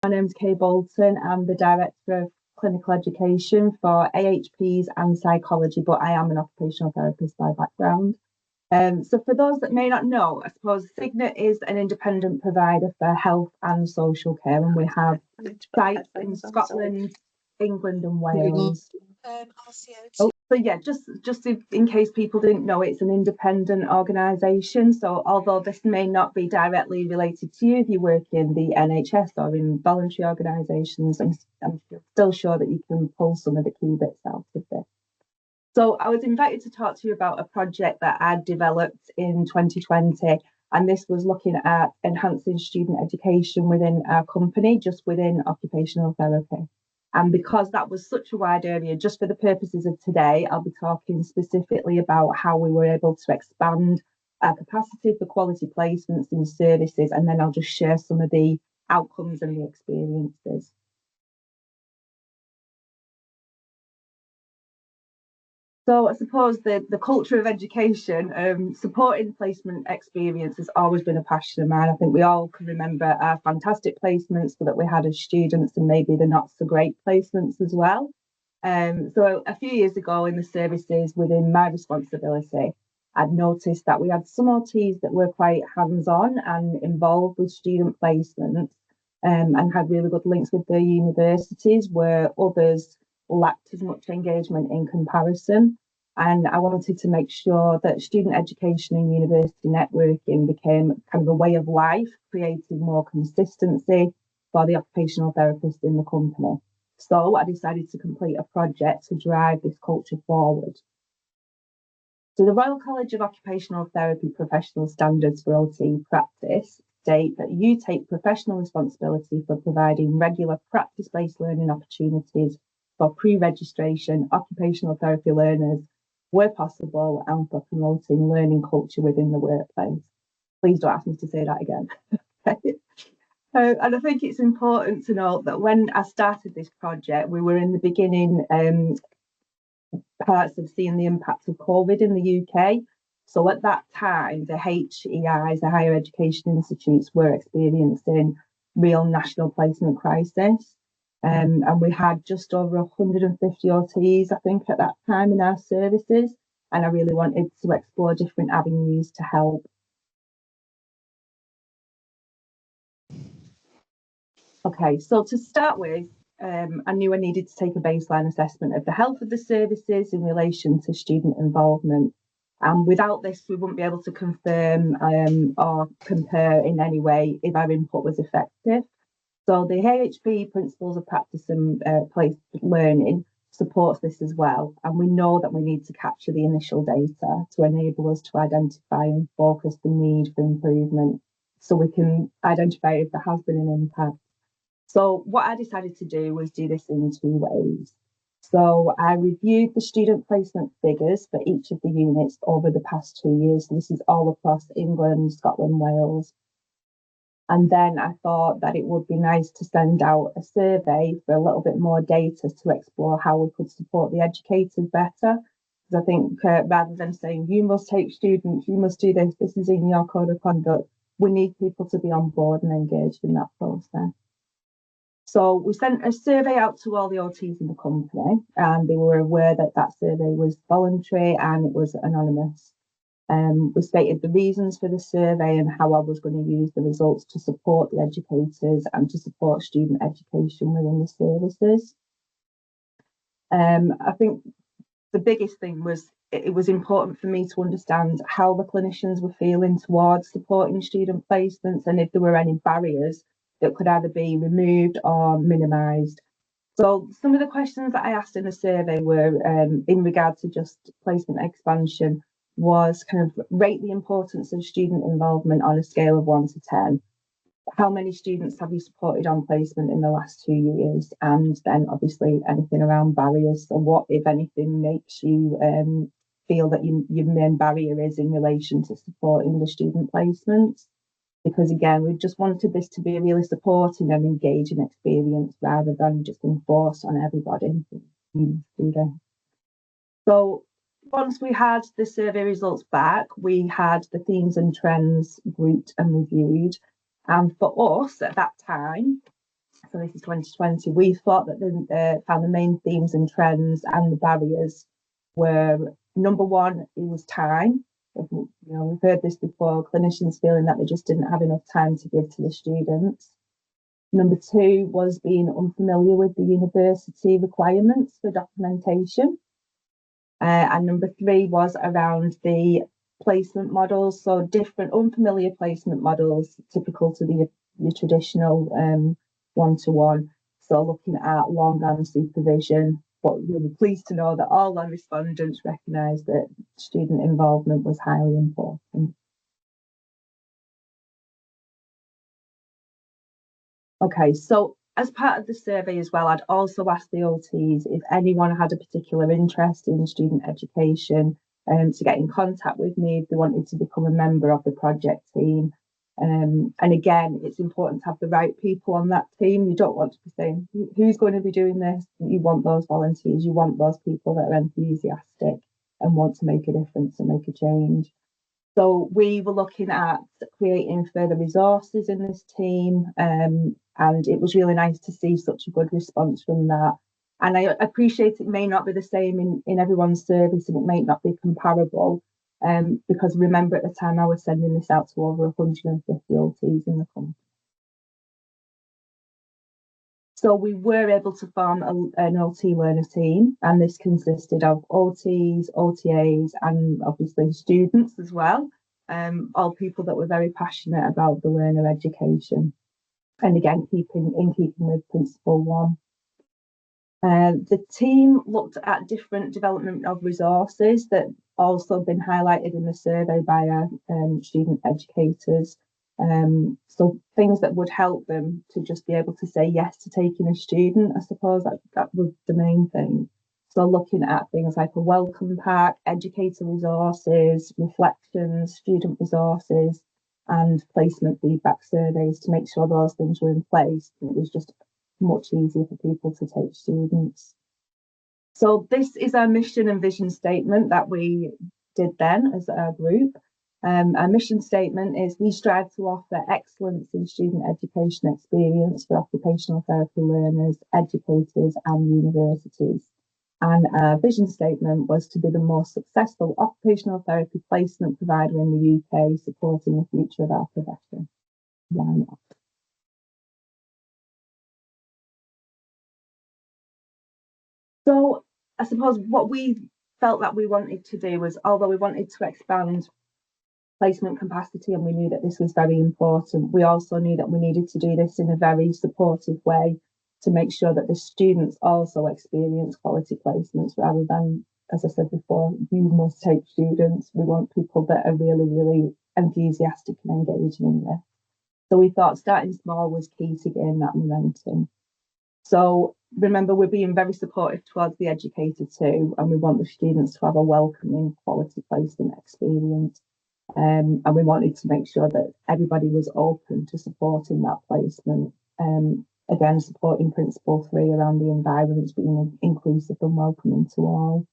My name's Kay Bolton. I'm the Director of Clinical Education for AHPs and Psychology, but I am an occupational therapist by background. So for those that may not know, I suppose Cygnet is an independent provider for health and social care, and we have sites in Scotland, England and Wales. RCOT. So yeah, just in case people didn't know, it's an independent organisation. So although this may not be directly related to you if you work in the NHS or in voluntary organisations, I'm still sure that you can pull some of the key bits out of this. So I was invited to talk to you about a project that I developed in 2020, and this was looking at enhancing student education within our company, just within occupational therapy. And because that was such a wide area, just for the purposes of today, I'll be talking specifically about how we were able to expand our capacity for quality placements in services, and then I'll just share some of the outcomes and the experiences. So I suppose the culture of education, supporting placement experience has always been a passion of mine. I think we all can remember our fantastic placements that we had as students and maybe the not so great placements as well. So a few years ago in the services within my responsibility, I'd noticed that we had some OTs that were quite hands-on and involved with student placements, and had really good links with the universities, where others lacked as much engagement in comparison. And I wanted to make sure that student education and university networking became kind of a way of life, creating more consistency for the occupational therapist in the company. So I decided to complete a project to drive this culture forward. So the Royal College of Occupational Therapy Professional Standards for OT Practice state that you take professional responsibility for providing regular practice-based learning opportunities for pre-registration occupational therapy learners where possible, and for promoting learning culture within the workplace. Please don't ask me to say that again. And I think it's important to note that when I started this project, we were in the beginning parts of seeing the impact of COVID in the UK. So at that time, the HEIs, the higher education institutes, were experiencing real national placement crisis. And we had just over 150 OTs, I think, at that time in our services. And I really wanted to explore different avenues to help. Okay, so to start with, I knew I needed to take a baseline assessment of the health of the services in relation to student involvement. And without this, we wouldn't be able to confirm or compare in any way if our input was effective. So the AHP Principles of Practice and Placed Learning supports this as well. And we know that we need to capture the initial data to enable us to identify and focus the need for improvement, so we can identify if there has been an impact. So what I decided to do was do this in two ways. So I reviewed the student placement figures for each of the units over the past 2 years. So this is all across England, Scotland, Wales. And then I thought that it would be nice to send out a survey for a little bit more data to explore how we could support the educators better. Because I think rather than saying, you must take students, you must do this, this is in your code of conduct, we need people to be on board and engaged in that process. So we sent a survey out to all the OTs in the company, and they were aware that that survey was voluntary and it was anonymous. We stated the reasons for the survey and how I was going to use the results to support the educators and to support student education within the services. I think the biggest thing was it was important for me to understand how the clinicians were feeling towards supporting student placements and if there were any barriers that could either be removed or minimised. So some of the questions that I asked in the survey were in regard to just placement expansion, was kind of rate the importance of student involvement on a scale of 1 to 10. How many students have you supported on placement in the last 2 years? And then obviously anything around barriers. So what, if anything, makes you feel that your main barrier is in relation to supporting the student placements? Because again, we just wanted this to be a really supporting and engaging experience rather than just enforced on everybody. So once we had the survey results back, we had the themes and trends grouped and reviewed. And for us at that time, so this is 2020, we thought that found the main themes and trends and the barriers were, number one, it was time. We've heard this before, clinicians feeling that they just didn't have enough time to give to the students. Number two was being unfamiliar with the university requirements for documentation. And number three was around the placement models, so different unfamiliar placement models typical to the traditional one-to-one. So looking at long-arm supervision, but we were pleased to know that all our respondents recognised that student involvement was highly important. Okay, so as part of the survey as well, I'd also asked the OTs if anyone had a particular interest in student education to get in contact with me if they wanted to become a member of the project team. And again, it's important to have the right people on that team. You don't want to be saying, who's going to be doing this? You want those volunteers, you want those people that are enthusiastic and want to make a difference and make a change. So we were looking at creating further resources in this team, and it was really nice to see such a good response from that. And I appreciate it may not be the same in everyone's service, and it may not be comparable, because remember at the time I was sending this out to over 150 OTs in the company. So we were able to form an OT learner team, and this consisted of OTs, OTAs, and obviously students as well, all people that were very passionate about the learner education. And again, keeping with Principle 1. The team looked at different development of resources that also been highlighted in the survey by our student educators. So things that would help them to just be able to say yes to taking a student, I suppose that was the main thing. So looking at things like a welcome pack, educator resources, reflections, student resources, and placement feedback surveys to make sure those things were in place. It was just much easier for people to take students. So this is our mission and vision statement that we did then as our group. Our mission statement is we strive to offer excellence in student education experience for occupational therapy learners, educators and universities. And our vision statement was to be the most successful occupational therapy placement provider in the UK, supporting the future of our profession. Why not? So I suppose what we felt that we wanted to do was, although we wanted to expand placement capacity and we knew that this was very important, we also knew that we needed to do this in a very supportive way to make sure that the students also experience quality placements rather than, as I said before, you must take students. We want people that are really, really enthusiastic and engaging in this. So we thought starting small was key to gain that momentum. So remember, we're being very supportive towards the educator too, and we want the students to have a welcoming quality placement experience. And we wanted to make sure that everybody was open to supporting that placement. Again, supporting Principle 3 around the environments being inclusive and welcoming to all.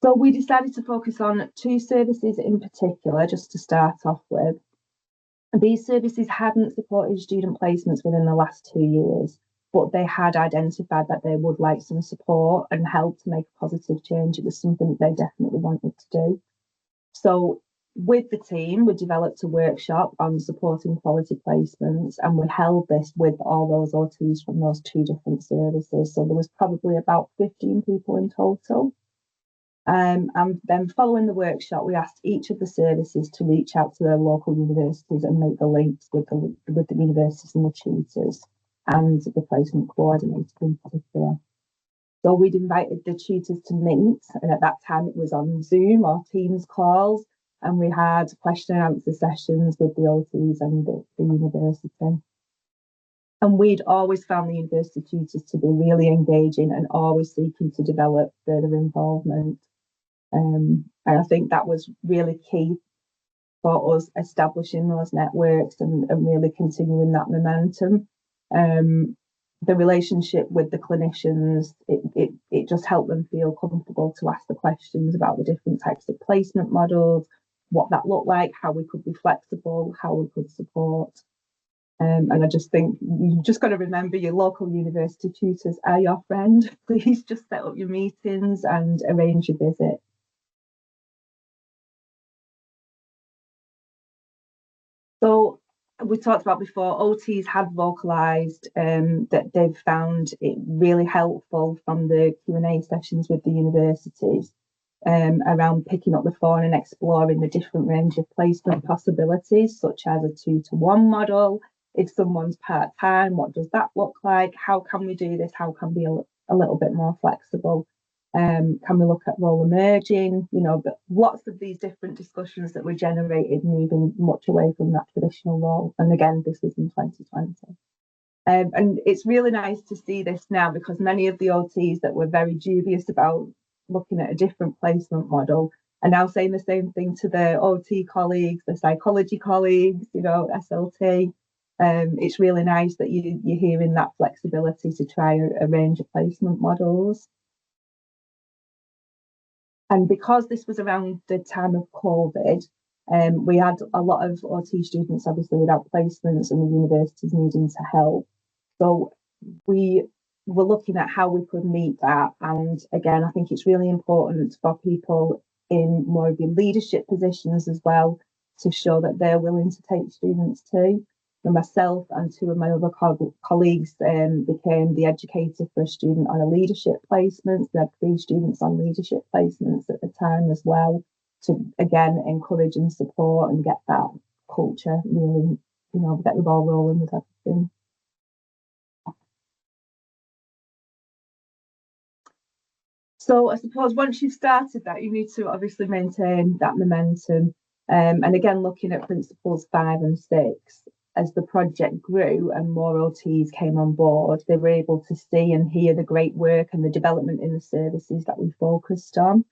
So we decided to focus on two services in particular, just to start off with. These services hadn't supported student placements within the last 2 years, but they had identified that they would like some support and help to make a positive change. It was something that they definitely wanted to do. So with the team, we developed a workshop on supporting quality placements, and we held this with all those OTs from those two different services. So there was probably about 15 people in total. And then following the workshop, we asked each of the services to reach out to their local universities and make the links with the universities and the tutors and the placement coordinator in particular. So we'd invited the tutors to meet, and at that time it was on Zoom or Teams calls, and we had question and answer sessions with the OTs and the university. And we'd always found the university tutors to be really engaging and always seeking to develop further involvement. And I think that was really key for us establishing those networks and really continuing that momentum. The relationship with the clinicians, it just helped them feel comfortable to ask the questions about the different types of placement models, what that looked like, how we could be flexible, how we could support. And I just think you've just got to remember your local university tutors are your friend. Please just set up your meetings and arrange your visit. So we talked about before, OTs have vocalised that they've found it really helpful from the Q&A sessions with the universities around picking up the phone and exploring the different range of placement possibilities, such as a 2-to-1 model. If someone's part-time, what does that look like? How can we do this? How can we be a little bit more flexible? Can we look at role emerging? But lots of these different discussions that were generated moving much away from that traditional role. And again, this was in 2020. And it's really nice to see this now, because many of the OTs that were very dubious about looking at a different placement model are now saying the same thing to their OT colleagues, their psychology colleagues, SLT. It's really nice that you're hearing that flexibility to try a range of placement models. And because this was around the time of COVID, we had a lot of OT students, obviously, without placements and the universities needing to help. So we were looking at how we could meet that. And again, I think it's really important for people in more of the leadership positions as well to show that they're willing to take students too. And myself and two of my other colleagues became the educator for a student on a leadership placement. We had 3 students on leadership placements at the time as well, to again encourage and support and get that culture really, get the ball rolling with everything. So I suppose once you've started that, you need to obviously maintain that momentum. And again, looking at principles 5 and 6, as the project grew and more OTs came on board, they were able to see and hear the great work and the development in the services that we focused on.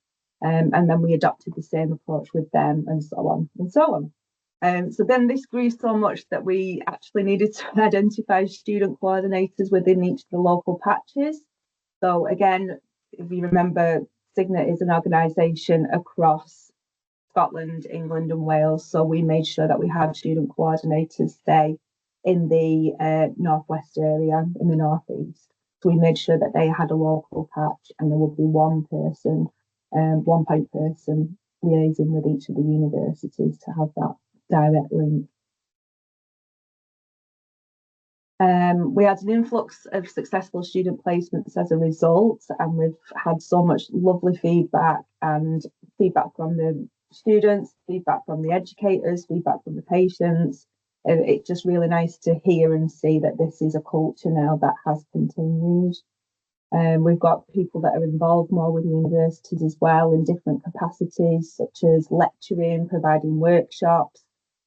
And then we adopted the same approach with them, and so on and so on. So then this grew so much that we actually needed to identify student coordinators within each of the local patches. So again, if you remember, Cygnet is an organisation across Scotland, England and Wales. So we made sure that we had student coordinators stay in the northwest area, in the northeast. So we made sure that they had a local patch, and there would be one person, one point person liaising with each of the universities to have that direct link. We had an influx of successful student placements as a result, and we've had so much lovely feedback, and feedback from the students, feedback from the educators, feedback from the patients. It's just really nice to hear and see that this is a culture now that has continued. We've got people that are involved more with the universities as well in different capacities, such as lecturing, providing workshops,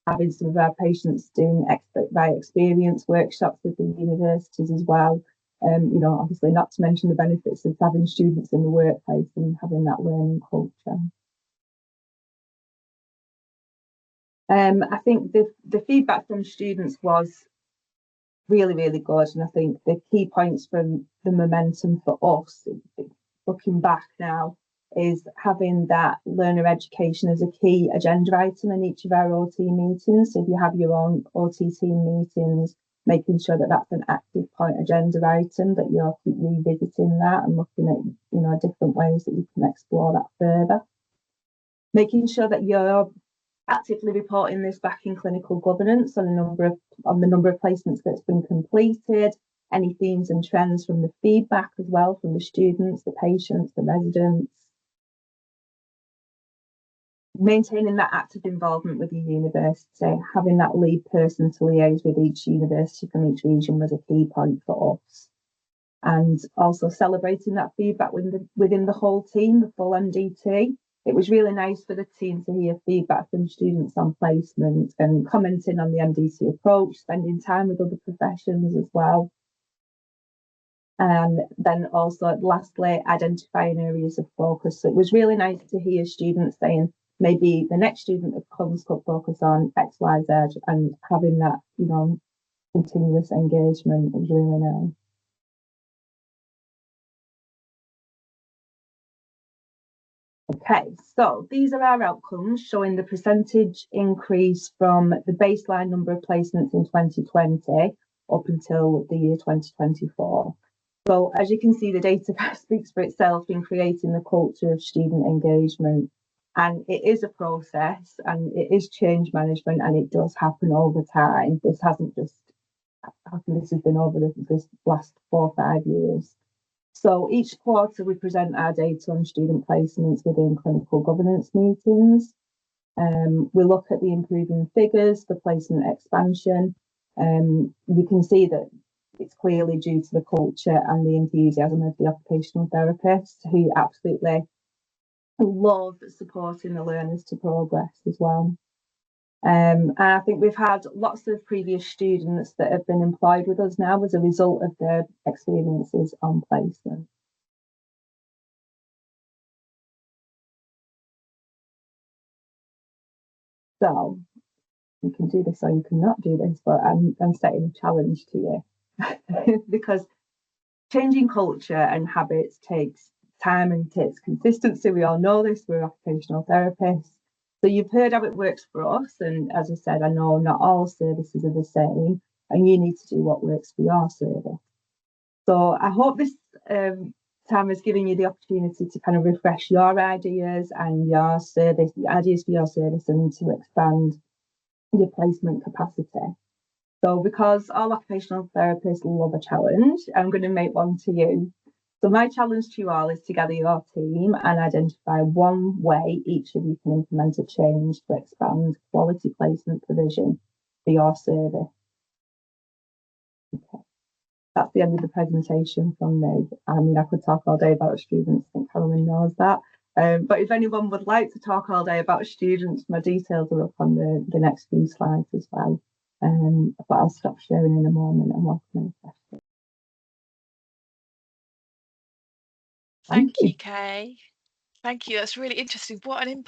having some of our patients doing by experience workshops with the universities as well. Obviously not to mention the benefits of having students in the workplace and having that learning culture. I think the feedback from students was really, really good. And I think the key points from the momentum for us, looking back now, is having that learner education as a key agenda item in each of our OT meetings. So if you have your own OT team meetings, making sure that that's an active point agenda item, that you're keep revisiting that and looking at, different ways that you can explore that further. Making sure that you're actively reporting this back in clinical governance on the number of placements that's been completed, any themes and trends from the feedback as well from the students, the patients, the residents. Maintaining that active involvement with the university, having that lead person to liaise with each university from each region was a key point for us. And also celebrating that feedback within the whole team, the full MDT. It was really nice for the team to hear feedback from students on placement and commenting on the MDT approach, spending time with other professions as well. And then also, lastly, identifying areas of focus. So it was really nice to hear students saying, maybe the next student that comes could focus on X, Y, Z, and having that, continuous engagement was really nice. Okay, so these are our outcomes showing the percentage increase from the baseline number of placements in 2020 up until the year 2024. So as you can see, the data speaks for itself in creating the culture of student engagement. And it is a process and it is change management, and it does happen over time. This hasn't just happened, this has been over this last 4 or 5 years. So each quarter we present our data on student placements within clinical governance meetings. We look at the improving figures, the placement expansion. You can see that it's clearly due to the culture and the enthusiasm of the occupational therapists, who absolutely love supporting the learners to progress as well. And I think we've had lots of previous students that have been employed with us now as a result of their experiences on placement. So you can do this or you cannot do this, but I'm setting a challenge to you because changing culture and habits takes time and takes consistency. We all know this, we're occupational therapists. So you've heard how it works for us. And as I said, I know not all services are the same, and you need to do what works for your service. So I hope this time has given you the opportunity to kind of refresh your ideas and your service, the ideas for your service, and to expand your placement capacity. So because all occupational therapists love a challenge, I'm going to make one to you. So my challenge to you all is to gather your team and identify one way each of you can implement a change to expand quality placement provision for your service. Okay. That's the end of the presentation from me. I mean, I could talk all day about students. I think Carolyn knows that. But if anyone would like to talk all day about students, my details are up on the next few slides as well. But I'll stop sharing in a moment and welcome any questions. Thank you, Kay. Thank you. That's really interesting. What an impact